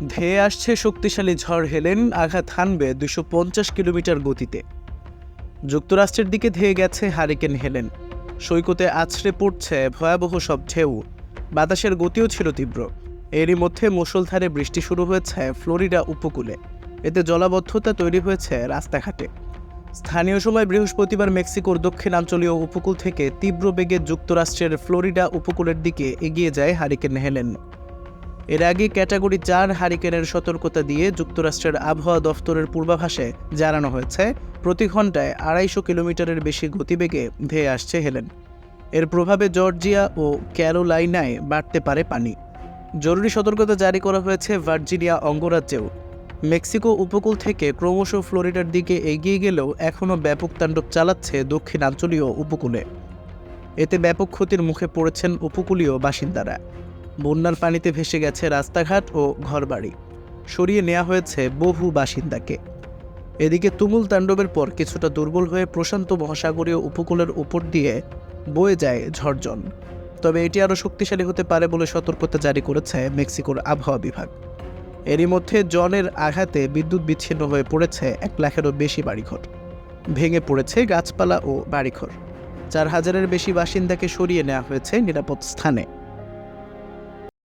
ধেয়ে আসছে শক্তিশালী ঝড় হেলেন, আঘাত হানবে 250 কিলোমিটার গতিতে। যুক্তরাষ্ট্রের দিকে ধেয়ে গেছে হারিকেন হেলেন। সৈকতে আছড়ে পড়ছে ভয়াবহ সব ঢেউ। বাতাসের গতিও ছিল তীব্র। এরই মধ্যে মুষলধারে বৃষ্টি শুরু হয়েছে ফ্লোরিডা উপকূলে। এতে জলাবদ্ধতা তৈরি হয়েছে রাস্তাঘাটে। স্থানীয় সময় বৃহস্পতিবার মেক্সিকোর দক্ষিণাঞ্চলীয় উপকূল থেকে তীব্র বেগে যুক্তরাষ্ট্রের ফ্লোরিডা উপকূলের দিকে এগিয়ে যায় হারিকেন হেলেন। এর আগে ক্যাটাগরি 4 হারিকেনের সতর্কতা দিয়ে যুক্তরাষ্ট্রের আবহাওয়া দফতরের পূর্বাভাসে জানানো হয়েছে প্রতি ঘন্টায় 250 কিলোমিটারের বেশি গতিবেগে ধেয়ে আসছে হেলেন। এর প্রভাবে জর্জিয়া ও ক্যারোলাইনায় বাড়তে পারে পানি। জরুরি সতর্কতা জারি করা হয়েছে ভার্জিনিয়া অঙ্গরাজ্যেও। মেক্সিকো উপকূল থেকে ক্রমশ ফ্লোরিডার দিকে এগিয়ে গেলেও এখনও ব্যাপক তাণ্ডব চালাচ্ছে দক্ষিণাঞ্চলীয় উপকূলে। এতে ব্যাপক ক্ষতির মুখে পড়েছেন উপকূলীয় বাসিন্দারা। বন্যার পানিতে ভেসে গেছে রাস্তাঘাট ও ঘরবাড়ি। সরিয়ে নেওয়া হয়েছে বহু বাসিন্দাকে। এদিকে তুমুল তাণ্ডবের পর কিছুটা দুর্বল হয়ে প্রশান্ত মহাসাগরীয় উপকূলের উপর দিয়ে বয়ে যায় ঝড়জন। তবে এটি আরও শক্তিশালী হতে পারে বলে সতর্কতা জারি করেছে মেক্সিকোর আবহাওয়া বিভাগ। এরই মধ্যে জনের আঘাতে বিদ্যুৎ বিচ্ছিন্ন হয়ে পড়েছে 1 লাখেরও বেশি বাড়িঘর। ভেঙে পড়েছে গাছপালা ও বাড়িঘর। 4,000-এর বেশি বাসিন্দাকে সরিয়ে নেওয়া হয়েছে নিরাপদ স্থানে।